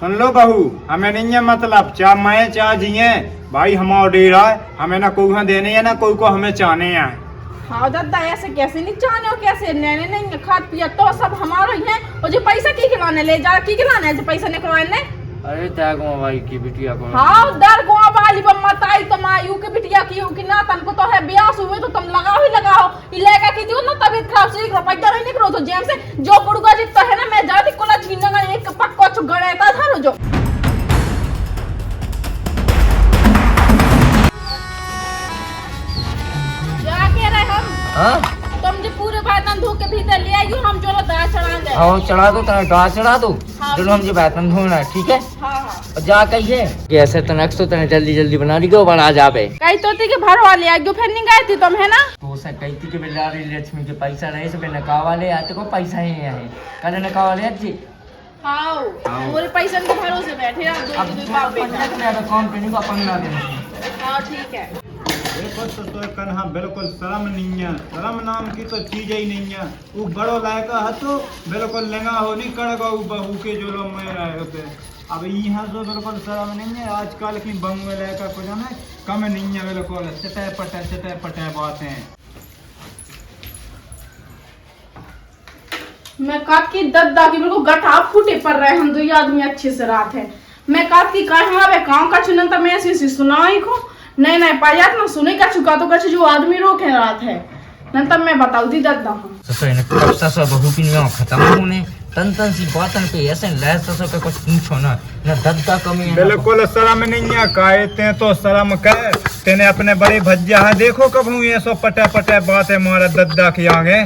सुन लो बहू, हमें नहीं है मतलब चाह मैं चाह जिये भाई, हमारा डेरा है, हमें ना कोई देने है ना कोई को हमें चाहने हैं। हाँ दादा ऐसे कैसे नहीं चाहने हो, कैसे नैने नहीं खाद पिया तो सब हमारा ही है। और जो पैसा की खिलाने ले जा की खिलाने है जो पैसा निकलवाने। अरे त्यागो भाई की बिटिया को हाँ दर गोवा वाली मत आई तुम आयु के बिटिया की हो कि ना तन को तो है ब्याह हुए तो तुम लगाओ ही लगाओ इलाका की दियो ना तबीयत खराब से रुपया नहीं निकलो तो जेम से जो बुड़गा जितना है ना मैं जाती कोला छीनगा एक पक्का चुगड़े था धरो जो क्या कह रहे हम। हाँ तुम जो पूरे बर्तन धो के भीतर ले आइयो हम जो दाल चढ़ा दे। हाँ चढ़ा दो तेरा दाल चढ़ा दो। हाँ। चलो हम जो बर्तन धोना है ठीक है। हाँ और जा कहिए कैसे तो नक्स तो तेने जल्दी जल्दी बना दी बड़ा जाबे कई तो के भर वाले आइयो फिर नहीं गए थे तुम है ना। तो से कहती के बिलारी लक्ष्मी के पैसा रहे से नका वाले आते को पैसा ही है कल नका वाले अच्छी। हाँ पूरे पैसे के भरोसे बैठे आप अब दो बाप बेटा। अकाउंट पे नहीं को अपन ना देना। हाँ ठीक है। देखो तो कन्हा बिल्कुल शर्म नहीं है, शर्म नाम की तो चीज ही नहीं है। वो बड़ो लायका है तो बिल्कुल लेंगा हो नहीं कड़गा वो बहू के जो लोग में रहे होते। अब यहाँ तो बिल्कुल शर्म नहीं है, आजकल की बहू में लायका कुछ ना कम नहीं है, बिल्कुल चटे पटे बातें। मैं काकी दद्दा की मेरे को गठा फूटे पड़ रहे हम दो आदमी अच्छे से रात है। मैं काकी कहाँ वे काम का चुनन तो मैं ऐसी सुनाई को नहीं पायात ना सुने का चुका तो कछ जो आदमी रोके रात है न तब मैं बताऊ दी दद्दा हूँ। ससुर ने कब ससुर बहू की निगाह खत्म होने तन सी बातन पे ऐसे लह ससुर पे कुछ पूछो ना दद्दा कमी है। बिल्कुल शर्म नहीं है, कहते तो शर्म कर तेने अपने बड़े भज्जा है देखो कब हूँ ये सो पटे बातें मारा दद्दा की आगे।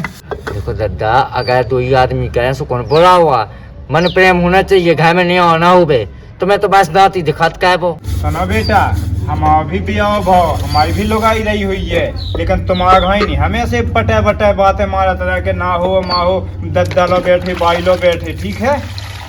देखो दद्दा अगर दो ही आदमी कहें सो कौन बुरा हुआ, मन प्रेम होना चाहिए, घर में नहीं आना हो बे तुम्हें तो बस दांत ही दिखात का है वो। सुनो बेटा, हम अभी भी आओ भाव हमारी भी लोग आई रही हुई है, लेकिन तुम्हारा घर नहीं हमें से पटे बातें मारा तरह के ना हो माँ हो दद्दा लो बैठे बाई लो बैठे ठीक है।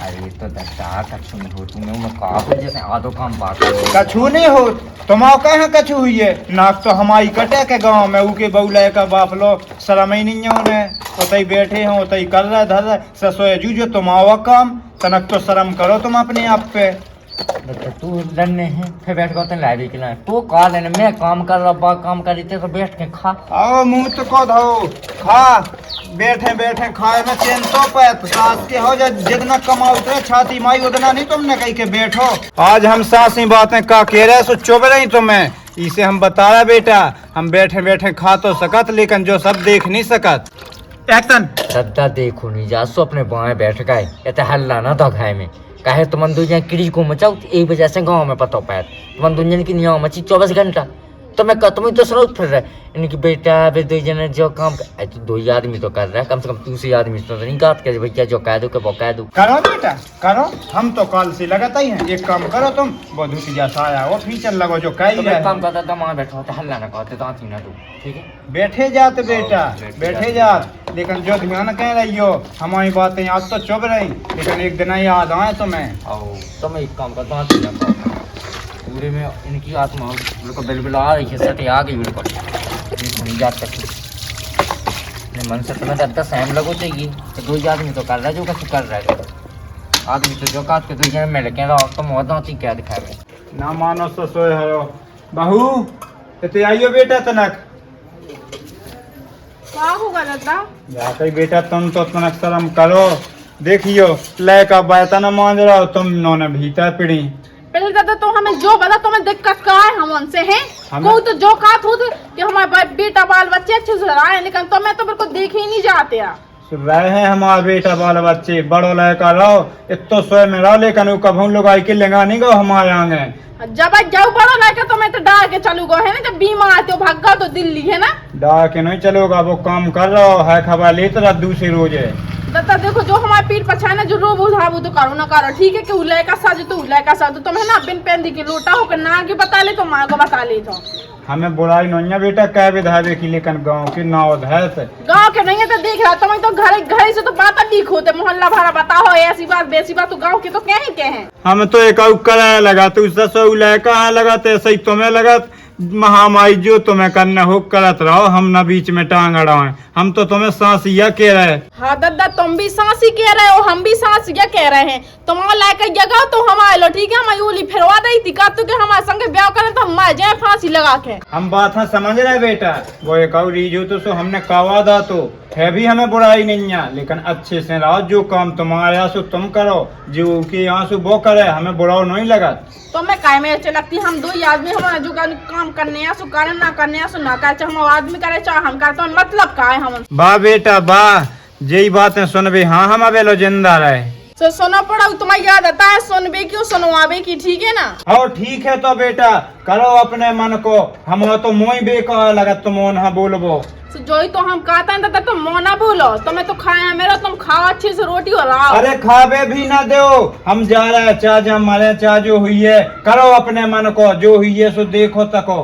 अरे तो दद्दा कछु नहीं हो तुमने मैं कहा जैसे आधो काम बात कछु नहीं हो तुम्हारा कहाँ कछु हुई है, नाक तो हमारी कटे के गाँव में उके बउला का बाप लो शर्म ही नहीं है उन्हें उतई बैठे हो उतई कर रहे धर रहे ससोए जूझो तुम्हारा काम तनक तो शर्म करो तुम अपने आप पे। तू लड़ने हैं फिर बैठ कर लाइब्रेरी के लाए तू कहा लेने मैं काम कर रहा काम कर रही थे तो बैठ के खा। आओ मुंह तो को धो खा बैठे खाए में चैन तो पैत सास के हो जा जितना कमाओ उतने छाती माई उतना नहीं तुमने कही के बैठो। आज हम सासी बातें का कह रहे सो चुप रही तुम्हें इसे हम बता रहे बेटा, हम बैठे खा तो सकत लेकिन जो सब देख नहीं सकत। एक्शन। दद्दा देखो नहीं जा सो अपने बाएं बैठ गए कहते हल्ला ना तो घाय में कहे तुम दुनिया किड़ी को मचाओ एक वजह से गाँव में पता पाया तुम दुनिया की निया मची 24 घंटा तो मैं तुम तो सुनो फिर रहे इनकी बेटा वे दो जने जो काम तो दो ही आदमी तो कर रहा है कम से कम दूसरी आदमी तो नहीं बात करे भैया जो कह दो के वो कह दो करो बेटा करो, हम तो कल से लगाता ही हैं। एक काम करो तुम वो दूसरी जैसा आया वो फीचर लगो जो कह ही काम करता था वहाँ बैठा होता हल्ला ना कहते तो आती ना तू ठीक है बैठे जाते बेटा बैठे जात लेकिन जो ध्यान कह रही हो हमारी बातें आज तो चुप रही लेकिन एक दिन याद आए तुम्हें। आओ तुम एक काम करता आती ना पूरे में इनकी आत्मा बिल्कुल बिल्कुल आ रही है सटे आ गई बिल्कुल नहीं जात सकती मन से तुम्हें दद्दा सहम लगो चाहिए तो दो ही आदमी तो कर रहा है जो कछु कर रहा है आदमी तो जो काट के दो जने मिल के रहो तुम और दांती क्या दिखाए ना मानो सो सोए हो बहू तो आइयो बेटा तनक क्या होगा दादा जाते बेटा तुम तो तनक शर्म करो देखियो ले का बैतन मान रहा हो तुम नौने भीतर पीड़ी। पहले दादा तो हमें जो बता तुम्हें दिक्कत का है हम उनसे हैं हमें- कोई तो जो कहा था कि हमारे बेटा बाल बच्चे अच्छे से रहा है लेकिन तुम्हें तो बिल्कुल देख ही नहीं जाते यार। सुन रहे हैं हमारा बेटा बाल बच्चे बड़ो लड़का रहो इतो स्वयं में रहो लेकिन वो कभू लोग आई के लेगा नहीं गो हमारे आगे जब जाऊ बड़ो लाके तो मैं तो डाल के चलू गो है ना जब बीमार आते हो भाग गो तो दिल्ली है ना डा के नहीं चलोगा वो काम कर रहा है खबर लेते रहा दूसरी रोज है। दादा देखो जो हमारे पीठ पछाए ना जो रो बुझा वो तो करो ना करो ठीक है कि उलय का साज तो उलय का साज तुम है ना बिन पेंदी के लोटा होकर ना के बता ले तो माँ को बता ले तो हमें बुराई नहीं है बेटा कह विधावे की लेकिन गाँव की नाव धैत गाँव के नहीं है तो देख रहा तुम्हें तो घर से तो बात लीक होते मोहल्ला भरा बताओ ऐसी बात बेसी बात तो गाँव के तो क्या है हम तो एक कराया लगा तू ससुर कहाँ लगाते सही तुम्हें लगत महामाई जो तुम्हें करने हो करत रहो, हम ना बीच में टांग अड़ाए। हम तो तुम्हें सांसिया कह रहे। हाँ दादा तुम भी सांसी कह रहे हो, हम भी सांसिया कह रहे हैं। तुम लायक जगह तो हम आए लो, ठीक है। हम यूली फिरवा दी थी का तो हमारे संग ब्याह करें तो हम जाए फांसी लगा के। हम बात है समझ रहे बेटा, वो एक और रीजो तो सो हमने कहा था तो है भी, हमें बुराई नहीं है, लेकिन अच्छे से रहो। जो काम तुम्हारे यहाँ सो तुम करो, जो के यहाँ सो वो करे, हमें बुराई नहीं लगा। तो मैं काय में अच्छे लगती, हम दो ही आदमी हमारा जो काम करने हैं सो करे, ना करने हैं सो ना करे, चाहे हम आदमी करे चाहे हम करे, तो मतलब का है हम। बा बेटा बा, यही बातें सुनबे, हाँ हम अबे लो जिंदा रहे। तो सुना पड़ा तुम्हें याद आता है, सुनबे क्यों सुनवाबे की, ठीक है ना। और ठीक है तो बेटा करो अपने मन को, हम तो मोई बेकार लगा तुम ना बोलबो। तो जो ही तो हम कहते हैं तुम मोना बोलो, तुम्हें तो खाया मेरा, तुम खाओ अच्छे से रोटी और आओ। अरे खावे भी ना दो, हम जा रहे हैं, चाह जा मारे चाह जो हुई है, करो अपने मन को, जो हुई है सो देखो तको।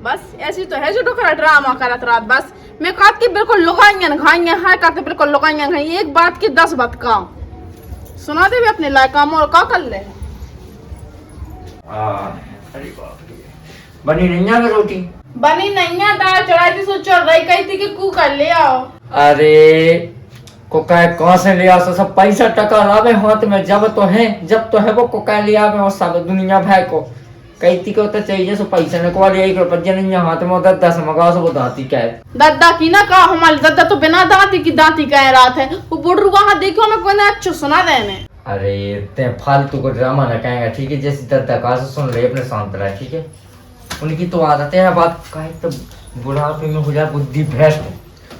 बस ऐसी तो है जो डोकरा ड्रामा करत रात। बस मैं कहत की बिल्कुल लुगाइयां खाएंगे, हाँ कहते बिल्कुल लुगाइयां खाएंगे, एक बात की 10 बात का सुना दे भी अपने लायक और का कर ले। अरे बाप रे, बनी नहीं है रोटी? बनी नहीं है, दाल चढ़ाई थी सो चढ़ रही, कही थी कि कू कर ले आओ। अरे कोकाय कहाँ से ले आओ? सब पैसा टका लावे हाथ में, जब तो है वो कोकाय ले आवे, और सब दुनिया भाई को कहती को तो चाहिए सो पैसा ने को ले 1 रुपया नहीं हाथ में, 10 मंगाओ सो दाती क्या है। दादा की ना कहा, हमारी दादा तो बिना दाती की दाती कह रात है, वो बुढ़ू वहाँ देखो मैं कोई ना अच्छा सुना देने। अरे ते फालतू को ड्रामा न कहेंगे, ठीक है। जैसे दादा का सुन ले, अपने शांत रहे, ठीक है। उनकी तो आदत है बात कहे तो बुढ़ापे में हो जाए बुद्धि भ्रष्ट,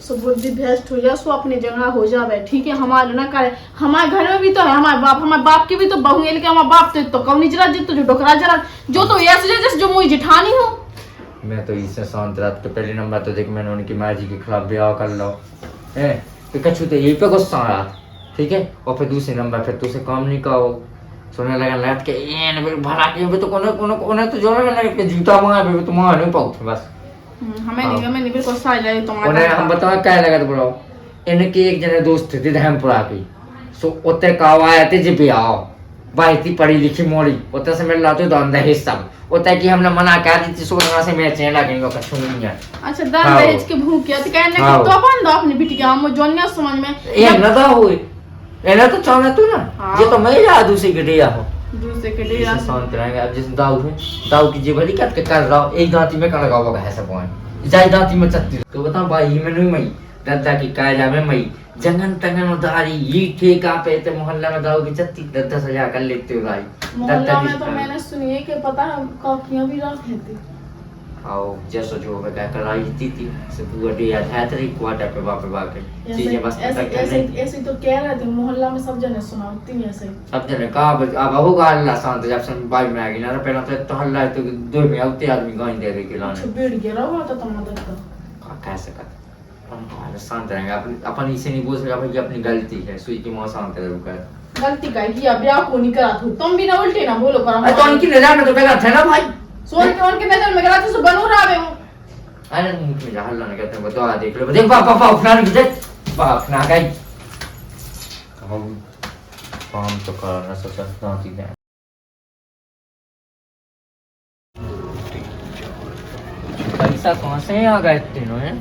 सो बुद्धि भ्रष्ट हो जाए, सो अपनी जगह हो जावे, ठीक है। हमारे ना करे, हमारे घर में भी तो है हमारे बाप की भी तो बहू है, लेकिन हमारे बाप तो कौनी जरा जित जो डोकरा जरा जो तो ऐसे जैसे जो मुझे जिठानी हो। मैं तो इससे शांत रात के पहले नंबर तो देख मैंने उनकी माँ जी के खिलाफ ब्याह कर लो है, तो कछु तो यही पे गुस्सा आ रहा, ठीक है। और फिर दूसरे नंबर फिर तुझसे काम नहीं कहो, सोने लगा लाट के एन भला के तो कोने तो जोर लगा के जूता मांगा बे तो मां नहीं पाउत बस। हमें नहीं बिल्कुल सही लगे तुम्हारे। हम बताओ क्या लगा तो बोलो, इनके एक जने दोस्त थे धर्मपुरा की, सो ओते कावा आए थे जे आओ भाई थी पढ़ी लिखी मोड़ी, ओते से मिल लाते तो अंदर हिस्सा ओते की हमने मना कर दी थी, सोना से मैं चेला कहीं का सुन नहीं। अच्छा दान दहेज के भूख के कहने के तो अपन दो अपनी बेटी के हम जोनिया समझ में ये न दा हुई एना तो चाहना तू ना, ये तो मैं या दूसरे के दिया हो, दूसरे के दिया शांत रहेंगे। अब जिस दाऊ की जीवली कट के कर रहा एक दांती में कर लगाओगा है सब पॉइंट जाई दांती में चत्ती तो बता भाई में नहीं मई दादा की काया में मई जंगन तंगन उधारी ये ठेका पे ते मोहल्ला में दाऊ की चत्ती 10,000 कर लेते हो भाई मोहल्ला में। तो मैंने सुनी है कि पता है काकियां भी रखती थी, आओ जैसे जो होगा क्या कराई थी से पूरा डे याद है तेरी क्वार्टर पे वापस चीजें बस ऐसे तो कह रहे थे मोहल्ला में सब जने सुनाती हैं ऐसे सब जने का अब होगा अल्लाह शांत जब से बाई में आ गई ना पहला तो हल्ला तो दो में आते आदमी गांव दे के लाने भीड़ गिरा हुआ था तुम्हारा का कैसे कर हम शांत रहेंगे अपन इसे नहीं बोल सकते भाई अपनी गलती है सुई की मां शांत रहो गलती का किया ब्याह को नहीं करा तुम भी ना उल्टे ना बोलो करो तो उनकी नजर में तो गलत है ना भाई सोन के उनके नजर में गलत तो बनू रहा है वो अरे मुंह में हल्ला नहीं करते बता देख लो देख पापा उठना नहीं देख बाप ना गई हम काम तो करना सोचता थी मैं पैसा कहां से आ गए तीनों हैं।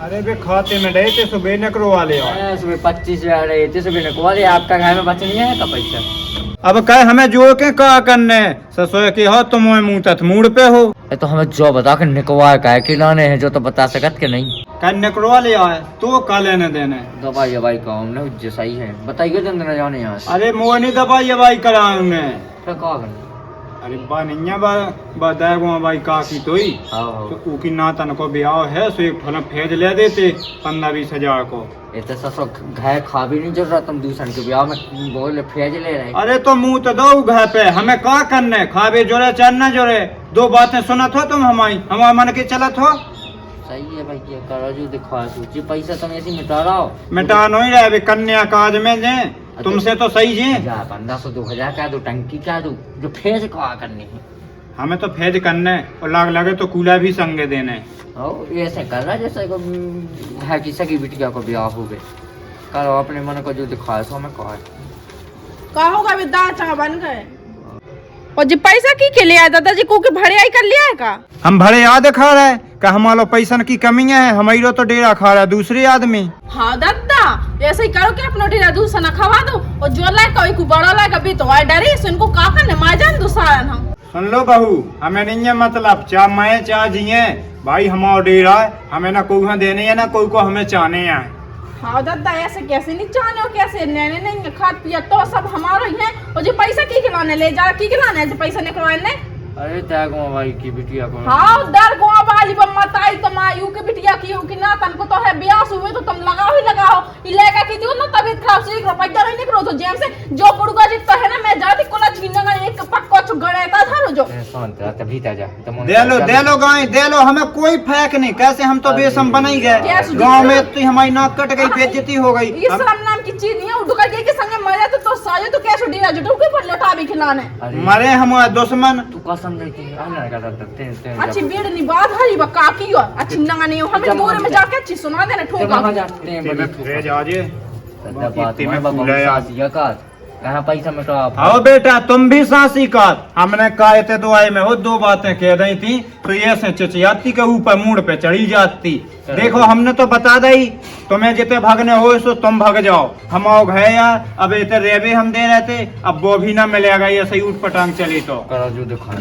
अरे बे खाते में डे थे सुबह नकरो वाले सुबह 25,000 रहे थे सुबह नकरो वाले आपका घर में बच नहीं है का पैसा। अब कह हमें जो के का करने ससुर के हो तुम मुंह तक मूड पे हो तो हमें जो बता के निकवा का कि लाने हैं जो तो बता सकत के नहीं कल निकलवा ले आए तो का लेने देने दवाई दवाई का हमने जो सही है बताइए जन न जाने यहाँ से। अरे मुंह नहीं दवाई कराए हमने फिर का करना अरे बा नहीं बा दागो भाई का की तोई तो उकी नातन को ब्याह है सो एक ठोना फेज ले देते 15-20 हजार को इतने ससुर घर खा भी नहीं जरूरत तुम दूसरे के ब्याह में बोले फेज ले रहे। अरे तो मुंह तो दो घर पे हमें का करने खावे जोरे चलना जोरे दो बातें सुना थो तुम हमारे मन के चला थो सही है भाई क्या करो जो दिखा सोची पैसा तुम ऐसे मिटा रहा हो मिटा नहीं रहे कन्या काज में जे तुमसे तो सही जी 1500-2000 का दो टंकी का दो जो फेज का करनी है हमें तो फेज करने और लाग लगे तो कूला भी संगे देने और ऐसे कर रहा जैसे को है किसी की बिटिया को ब्याह हो गए करो अपने मन को जो दिखाए सो हमें कहा होगा विदा चाह बन गए और जी पैसा की के लिए आया दादाजी को के भरे आई कर लिया है का? हम भले याद खा रहे का हमारो पैसन की कमी है, हमारो तो डेरा खा रहा है दूसरे आदमी। हाँ दादा ऐसे ही करो कि अपना डेरा दूसरा न खवा दो और जो लाए कोई को बड़ा लाए कभी तो आए डरी से इनको का करने मार जान दूसरा हम। सुन लो बहू, हमें नहीं है मतलब चाह मैं चाह जिये भाई, हमारा डेरा है, हमें ना कोई देने है ना कोई को हमें चाहने हैं। हाँ दादा ऐसे कैसे नहीं चाहने हो, कैसे नैने नहीं खाद पिया तो सब हमारा ही है। और जो पैसा की खिलाने ले जा की खिलाने है जो पैसा निकलवाए ने। अरे त्यागो भाई की बिटिया को हाँ डर को बाजी मत आई तुम आयु के बिटिया की कि ना तन को तो है ब्याह हुए तो तुम लगाओ ही लगाओ इलेगा की दियो ना तबीयत खराब से रुपया नहीं निकलो तो जेम से जो बुड़गा जितना है ना मैं जाती कोला छीनगा एक पक्का गड़ेता था जो शांत रह तभी ताजा दे लो गाय दे लो, हमें कोई फेक नहीं, कैसे हम तो बेसम बन ही गए गाँव में, तो हमारी नाक कट गई, बेइज्जती हो गई। ये शर्म नाम की चीज नहीं है, उड़गा के संग मरे तो साजे तो कैसे डेरा जुटू के पर लटा भी खिलाने मरे हमारे दुश्मन। तू का समझे कि अन्ना का ते अच्छी बेड़ नहीं बात हरी बका की और अच्छी नंगा नहीं हो हमें दूर में जाके अच्छी सुना देना ठोका कहाँ पैसा में तो आप आओ बेटा तुम भी सांसी का, हमने कहा थे दुआई में हो दो बातें कह रही थी तो ये से चिचियाती के ऊपर मुड़ पे चढ़ी जाती। देखो हमने तो बता दी तुम्हें जितने भागने हो सो तुम भाग जाओ, हम आओ गए यार, अब इतने रेबे हम दे रहे थे, अब वो भी ना मिलेगा, ये सही उठ पटांग चली तो जो दिखा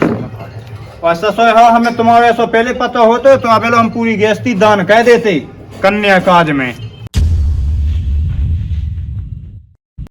ऐसा सो हो हमें तुम्हारे सो पहले पता होते तो अब हम पूरी गेस्ती दान कह देते कन्या काज में।